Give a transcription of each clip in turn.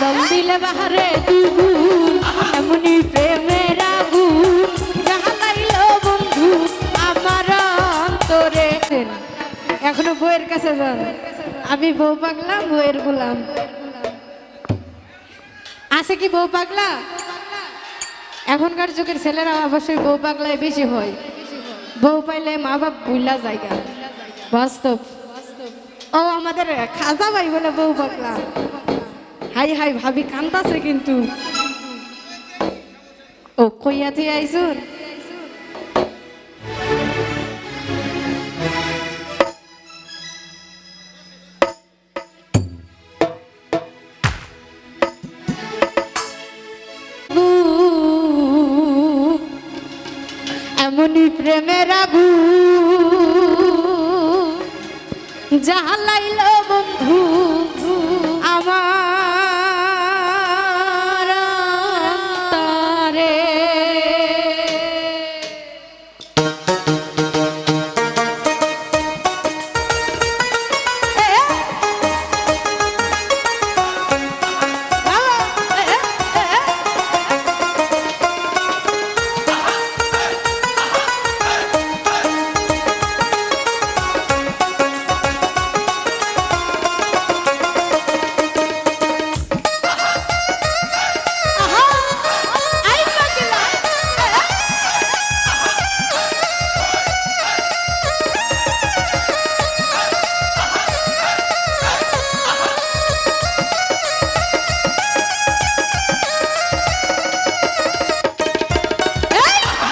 জল দিলে বাহারে দুগুণ এমনি প্রেমের আগুন জ্বালাইলো বন্ধু আমার অন্তরে। এখনো বউয়ের কাছে যান, আমি বউ পাগলা বউয়ের গোলাম। আছে কি বউ পাগলা? এখনকার যুগের ছেলেরা অবশ্যই বউ পাগলায় বেশি হয়। বউ পাইলে মা বাপ ভুলা জায়গা বাস্তব। ও আমাদের খাজা ভাই বলে বউ পাগলা। হাই হাই ভাবি কান্দাছে কিন্তু। ও কইয়া তুই আইসুন এমনি প্রেমের আগুন জ্বালাইলো বন্ধু আমার অন্তরে।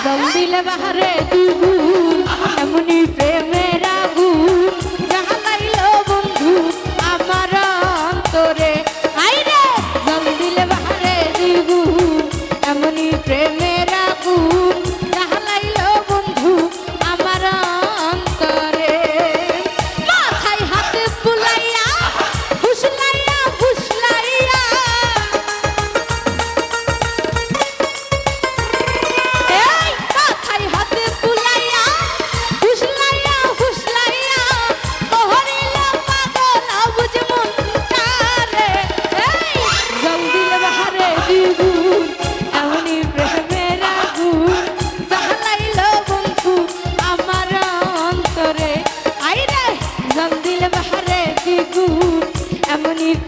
জল দিলে বাহারে দুগুণ এমনি প্রেমের আগুন জ্বালাইলো বন্ধু আমার অন্তরে। আইরে জল দিলে বাহারে দ্বিগুণ এমনি প্রেমের আগুন জ্বালাইলো বন্ধু আমার অন্তরে। মাথায় হাতে বুলাইয়া ফুসলাইয়া ফুসলাইয়া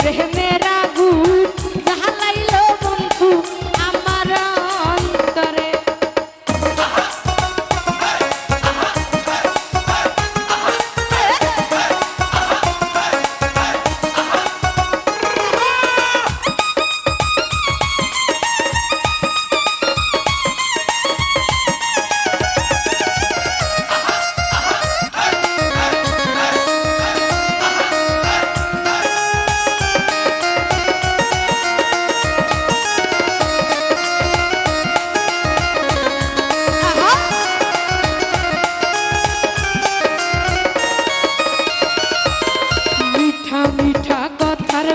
প্রেমের আগুন জ্বালাইলো বন্ধু আমার অন্তরে।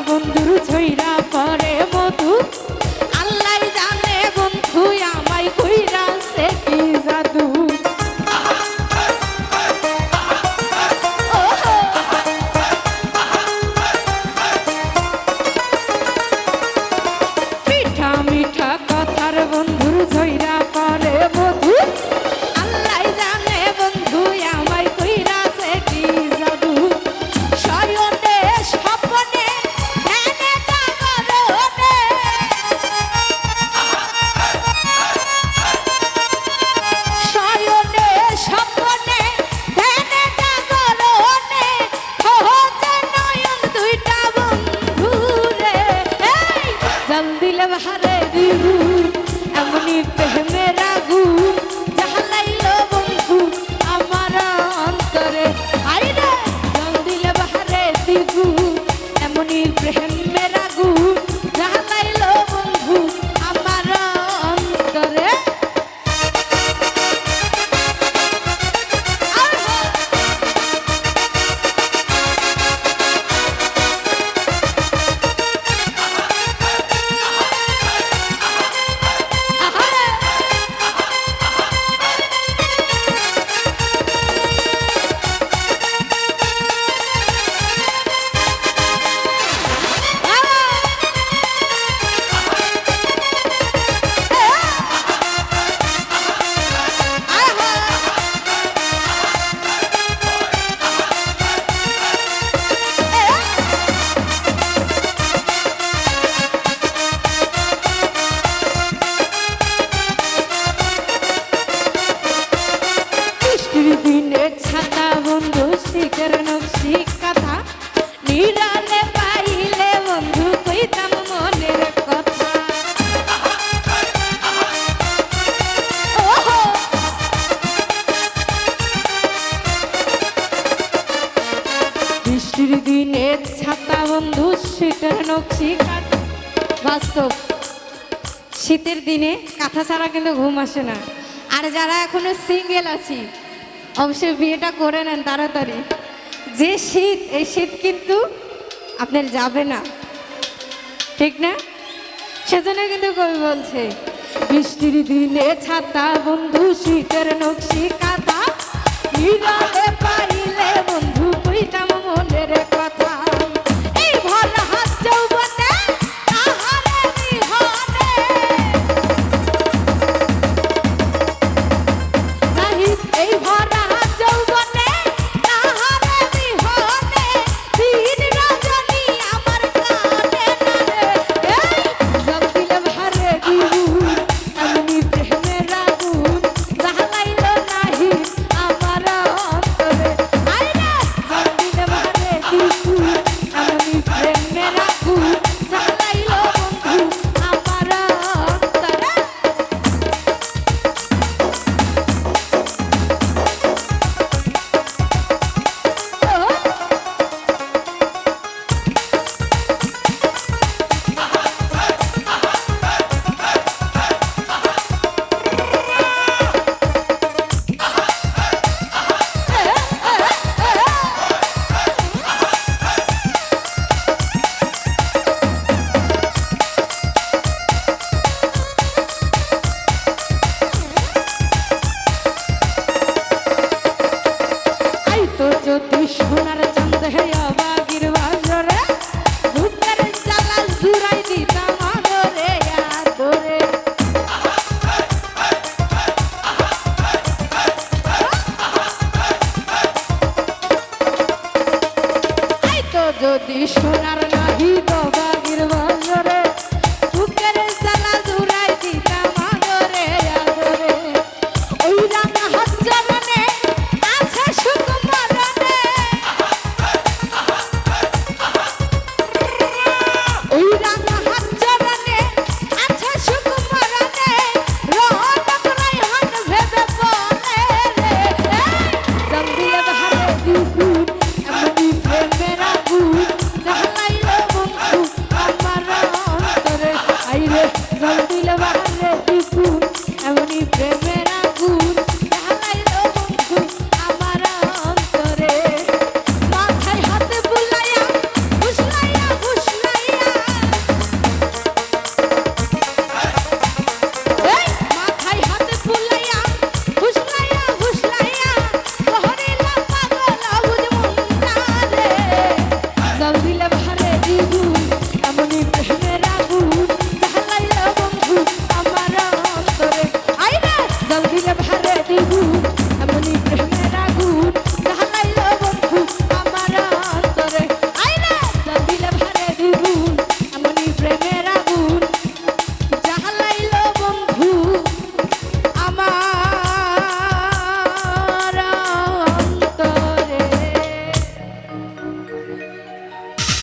বন্ধুর ঝইরা পরে মধু আল্লাহ জানে বন্ধু আমায় কইরা সে কি জাদু। মিঠা মিঠা কথার বন্ধুর ঝইরা পরে মধু আল্লাহ জানে বন্ধু আমায় কইরা সে কি জাদু। শয়নে স্বপ্নে বাহারে দ্বিগুণ এমনি প্রেমের আগুন জ্বালাইলো বন্ধু আমার অন্তরে। আইরে জল দিলে বাহারে দ্বিগুণ এমনি প্রেমের আগুন জ্বালাইলো বন্ধু আমার অন্তরে। বন্ধু শীতের নকশি কাঁথা। বাস্তব শীতের দিনে কাঁথা ছাড়া কিন্তু ঘুম আসে না। আর যারা এখনো সিঙ্গেল আছি অবশ্যই বিয়েটা করে নেন তাড়াতাড়ি। যে শীত, এই শীত কিন্তু আপনার যাবে না, ঠিক না? সেজন্য কিন্তু কবি বলছে বৃষ্টির দিনে ছাতা বন্ধু শীতের নকশি কাঁথা, নীরবে পাইলে বন্ধু কইতাম মনের কথা। এই ভরা হাত যৌবনে আহারে বিহনে, নাহি এই ভরা হাত যৌবনে আহারে বিহনে, দিন রজনী আমার কাটে না রে। এই জল দিলে ভারে দিবুন এমনি প্রেমের আগুন, জ্বালাইলো নাহি আমার অন্তরে। আরে না জল দিলে ভারে দিবুন এমনি প্রেমের আগুন, জ্বালাইলো বন্ধু আমার অন্তরে। আই তো যদি সোনার চাঁদ হে অবাগির বাজরে, বুকের জ্বালা জুড়াই দিতাম আদরে আদরে। আই তো যদি সোনার নাহি দবা